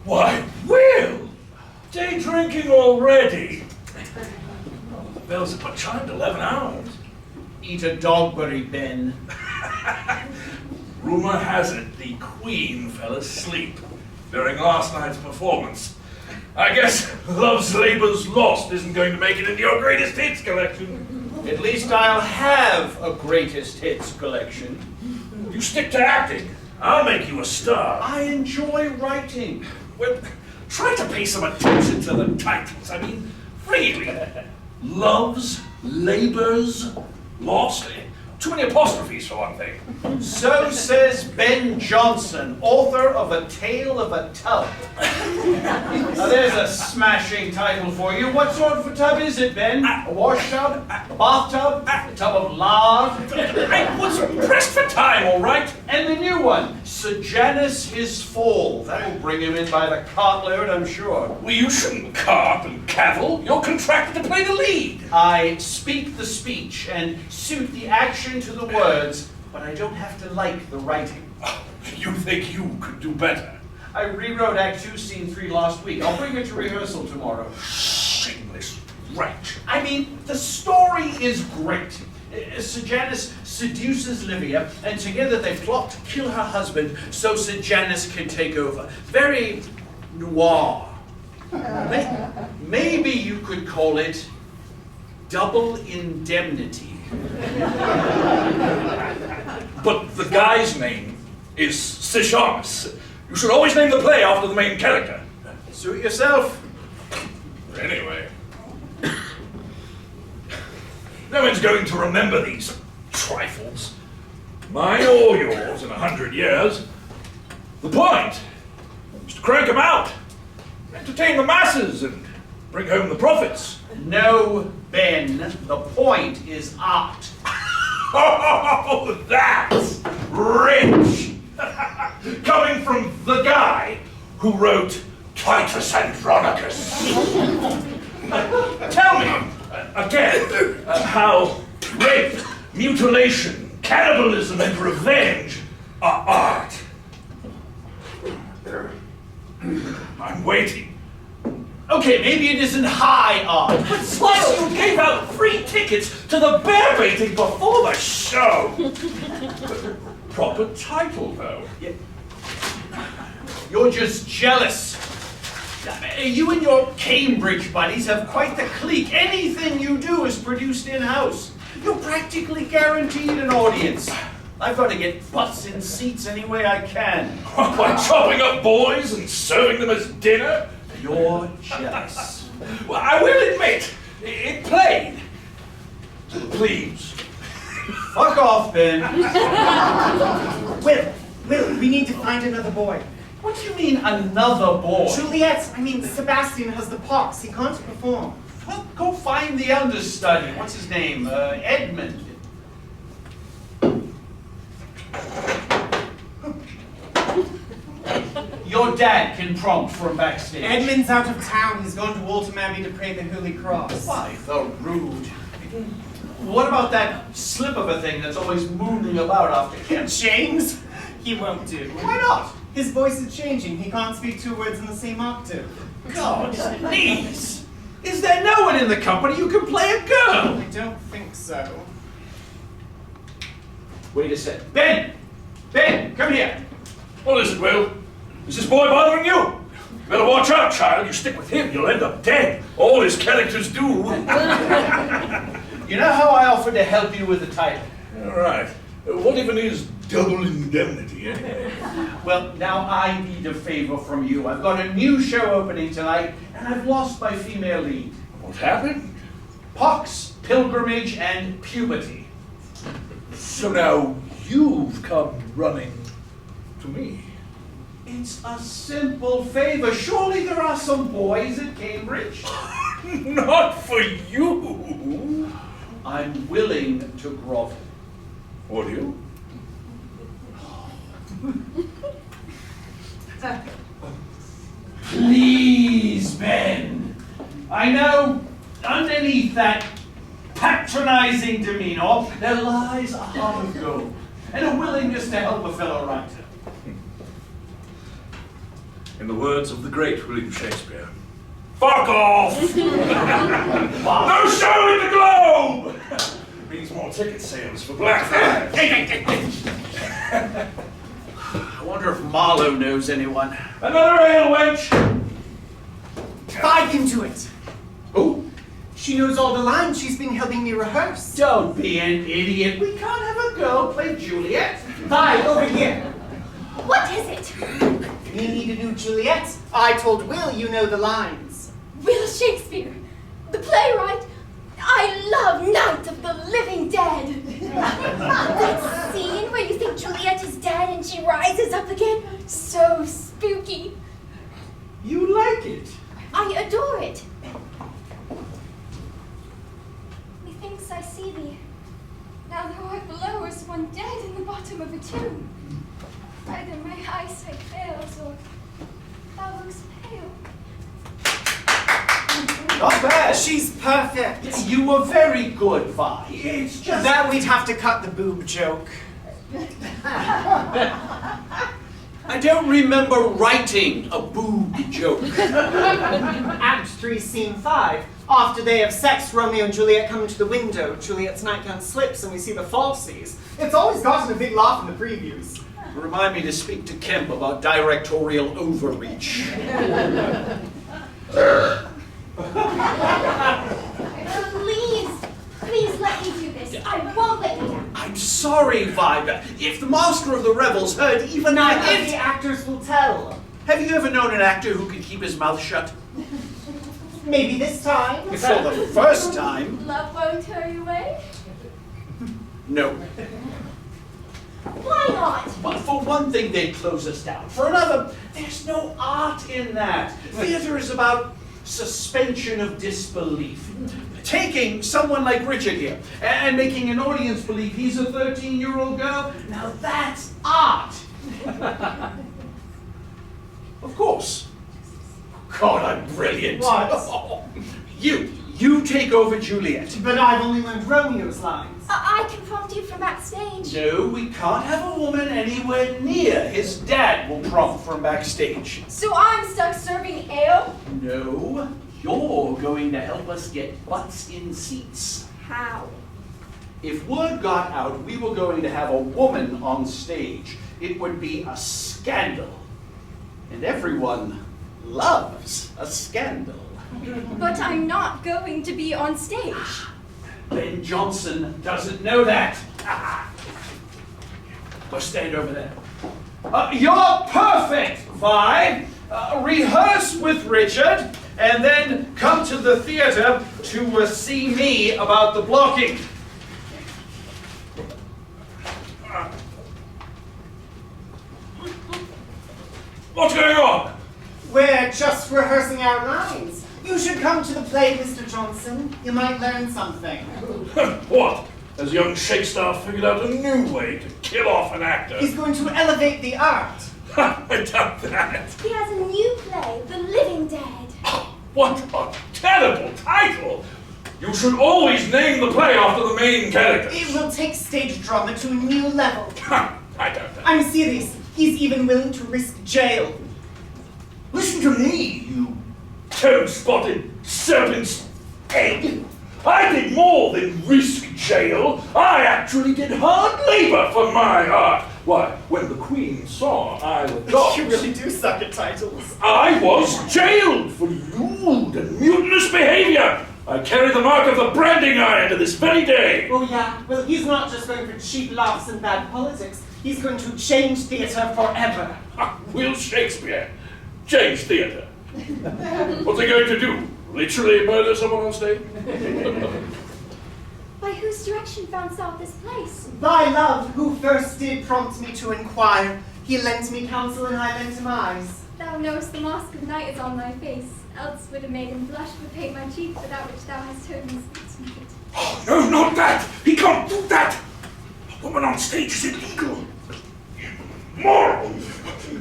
Why, Will! Day drinking already? The bells have but chimed 11 hours. Eat a dogberry, Ben. Rumor has it the Queen fell asleep during last night's performance. I guess Love's Labour's Lost isn't going to make it into your greatest hits collection. At least I'll have a greatest hits collection. You stick to acting. I'll make you a star. I enjoy writing. Well, try to pay some attention to the titles. I mean, really. Love's Labour's Lost. Too many apostrophes for one thing. So says Ben Jonson, author of A Tale of a Tub. Now there's a smashing title for you. What sort of a tub is it, Ben? A wash tub? A bathtub? A tub of lard? I was pressed for time, all right? And the new one, Sejanus His Fall. That'll bring him in by the cartload, I'm sure. Well, you shouldn't carp and cavil. You're contracted to play the lead. I speak the speech and suit the action to the words, but I don't have to like the writing. Oh, you think you could do better? I rewrote Act 2, Scene 3 last week. I'll bring it to rehearsal tomorrow. Shameless wretch. I mean, the story is great. Sejanus seduces Livia, and together they plot to kill her husband so Sejanus can take over. Very noir. Maybe you could call it double indemnity. But the guy's name is Sejanus. You should always name the play after the main character. Suit yourself. Anyway. No one's going to remember these trifles. Mine or yours in 100 years. The point is to crank them out, entertain the masses, and bring home the profits. No, Ben. The point is art. Oh, that's rich! Coming from the guy who wrote Titus Andronicus. Tell me, again, how rape, mutilation, cannibalism, and revenge are art. I'm waiting. Okay, maybe it isn't high art, but Plus, you gave out free tickets to the bear baiting before the show. Proper title, though. You're just jealous. You and your Cambridge buddies have quite the clique. Anything you do is produced in-house. You're practically guaranteed an audience. I've got to get butts in seats any way I can. By chopping up boys and serving them as dinner? You're jealous. Well, I will admit, it played to the plebes. Fuck off, Ben. Will, we need to find another boy. What do you mean, another boy? Sebastian has the pox. He can't perform. Well, go find the understudy. What's his name? Edmund. Your dad can prompt from backstage. Edmund's out of town. He's gone to Walter Abbey to pray the Holy Cross. Why, the rude. What about that slip of a thing that's always moving about after him? James? He won't do. Why not? His voice is changing. He can't speak two words in the same octave. God, please. Is there no one in the company who can play a girl? I don't think so. Wait a sec. Ben! Ben, come here. What is it, Will? Is this boy bothering you? Better watch out, child. You stick with him, you'll end up dead. All his characters do. You know how I offered to help you with the title? All right. What even is double indemnity, anyway? Well, now I need a favor from you. I've got a new show opening tonight, and I've lost my female lead. What happened? Pox, pilgrimage, and puberty. So now you've come running to me. It's a simple favor. Surely there are some boys at Cambridge. Not for you. I'm willing to grovel. What do you? Please, Ben. I know underneath that patronizing demeanor, there lies a heart of gold and a willingness to help a fellow writer. In the words of the great William Shakespeare, fuck off! No show in the Globe! Means more ticket sales for Blackfriars. I wonder if Marlowe knows anyone. Another ale, wench! I can do it. Who? She knows all the lines. She's been helping me rehearse. Don't be an idiot. We can't have a girl play Juliet. Hi, over here. What is it? You need a new Juliet? I told Will you know the lines. Will Shakespeare, the playwright. I love Night of the Living Dead. That scene where you think Juliet is dead and she rises up again. So spooky. You like it? I adore it. Methinks I see thee. Now thou art below as one dead in the bottom of a tomb. Either my eyesight fails or thou looks pale. Not bad. She's perfect. You were very good, Vi. It's just That we'd have to cut the boob joke. I don't remember writing a boob joke. Act 3, Scene 5. After they have sex, Romeo and Juliet come into the window. Juliet's nightgown slips and we see the falsies. It's always gotten a big laugh in the previews. Remind me to speak to Kemp about directorial overreach. Please let me do this. I won't let you down. I'm sorry, Vi, but if the master of the Revels heard even None a of the hint... actors will tell. Have you ever known an actor who could keep his mouth shut? Maybe this time. For the first time? Love won't hurry away. No. Why not? But for one thing, they'd close us down. For another, there's no art in that. Theater is about suspension of disbelief. Taking someone like Richard here and making an audience believe he's a 13-year-old girl, now that's art. Of course. God, I'm brilliant. What? You take over Juliet. But I've only learned Romeo's lines. I can prompt you from backstage. No, we can't have a woman anywhere near. His dad will prompt from backstage. So I'm stuck serving ale? No, you're going to help us get butts in seats. How? If word got out we were going to have a woman on stage, it would be a scandal. And everyone loves a scandal. But I'm not going to be on stage. Ben Jonson doesn't know that. Go stand over there. You're perfect, Vi. Rehearse with Richard, and then come to the theater to see me about the blocking. What's going on? We're just rehearsing our lines. You should come to the play, Mr. Johnson. You might learn something. What? Has young Shakespeare figured out a new way to kill off an actor? He's going to elevate the art. I doubt that. He has a new play, The Living Dead. What a terrible title! You should always name the play after the main character. It will take stage drama to a new level. I doubt that. I'm serious. He's even willing to risk jail. Listen to me, you toad-spotted serpent's egg. I did more than risk jail. I actually did hard labor for my art. Why, when the Queen saw Isle of Dogs, You really do suck at titles. I was jailed for lewd and mutinous behavior. I carry the mark of the branding iron to this very day. Oh yeah, well he's not just going for cheap laughs and bad politics. He's going to change theatre forever. Will Shakespeare change theatre? What's he going to do? Literally murder someone on stage? By whose direction found thou this place? Thy love, who first did prompt me to inquire, he lent me counsel and I lent him eyes. Thou knowest the mask of night is on thy face, else would a maiden blush would paint my cheek for that which thou hast told me speaks me. Oh, no, not that! He can't do that! A woman on stage is illegal. Immoral.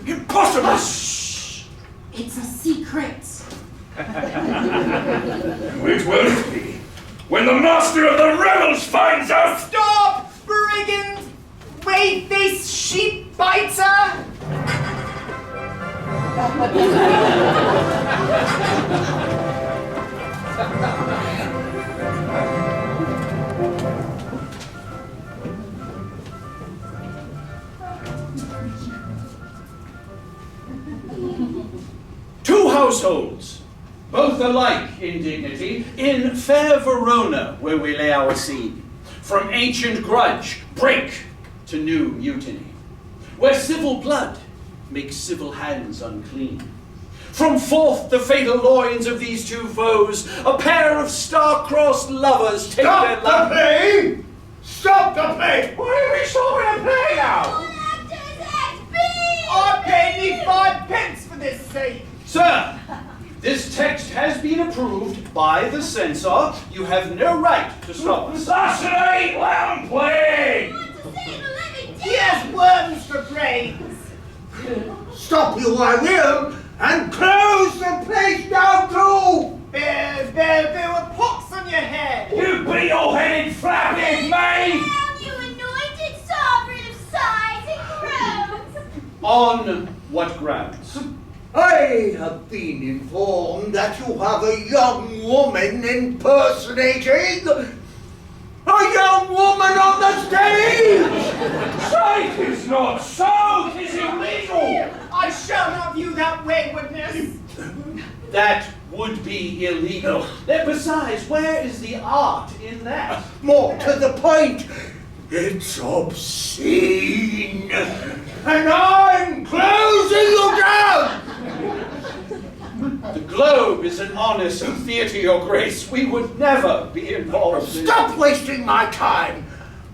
Impossible. Shh! It's a secret. Which will it be? When the master of the Revels finds out! Stop, brigand! Wave-faced sheep biter! 2 households, both alike in dignity, in fair Verona, where we lay our scene. From ancient grudge, break to new mutiny, where civil blood makes civil hands unclean. From forth the fatal loins of these 2 foes, a pair of star-crossed lovers take their Stop the play! Stop the play! What are we stopping the play now? I paid me 5 pence for this scene. Sir, this text has been approved by the censor. You have no right to stop us. Assassinate! Let him play! Here's worms for brains. Stop you I will, and close the place down too! There were pox on your head. You beat your headed flathead, maid! You anointed sovereign of sighs and groans! On what grounds? I have been informed that you have a young woman impersonating a young woman on the stage! Say 'tis not so! 'Tis illegal! I shall not view that waywardness. That would be illegal. Besides, where is the art in that? More to the point, it's obscene! And I'm closing you down! The Globe is an honest theatre, Your Grace. We would never be involved in... Stop wasting my time!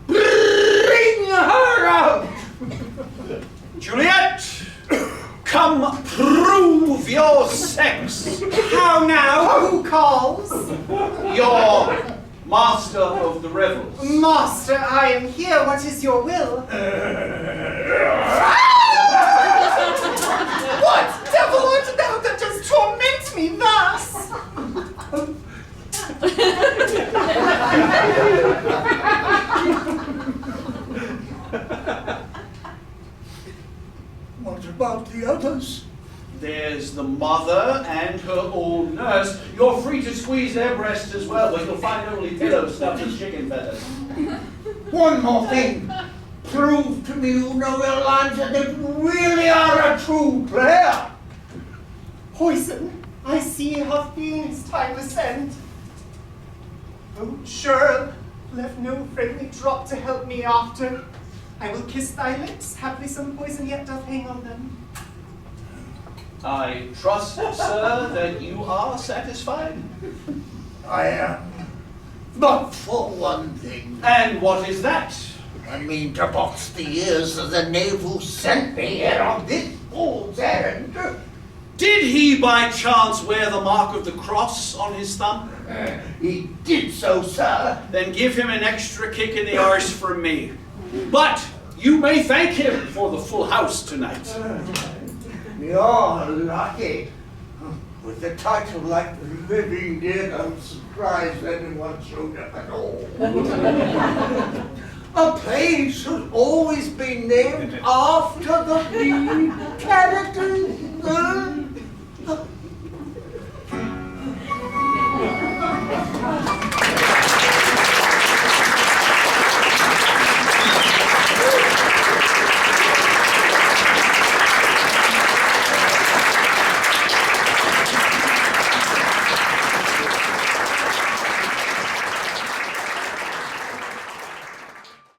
Bring her out! Juliet, come prove your sex. How now? Who calls? Your master of the Revels. Master, I am here. What is your will? What devil art thou that does torment me thus? What about the others? There's the mother and her old nurse. You're free to squeeze their breasts as well, but you'll find only pillows stuffed with chicken feathers. One more thing. Prove to me you know your lines and that you really are a true player. Poison, I see hath been his timeless end. Oh, churl, left no friendly drop to help me after. I will kiss thy lips, haply some poison yet doth hang on them. I trust, sir, that you are satisfied. I am. But for one thing. And what is that? I mean to box the ears of the knave who sent me here on this fool's errand. Did he by chance wear the mark of the cross on his thumb? He did so, sir. Then give him an extra kick in the arse from me. But you may thank him for the full house tonight. You're lucky. With a title like The Living Dead, I'm surprised anyone showed up at all. A play should always be named after the lead character.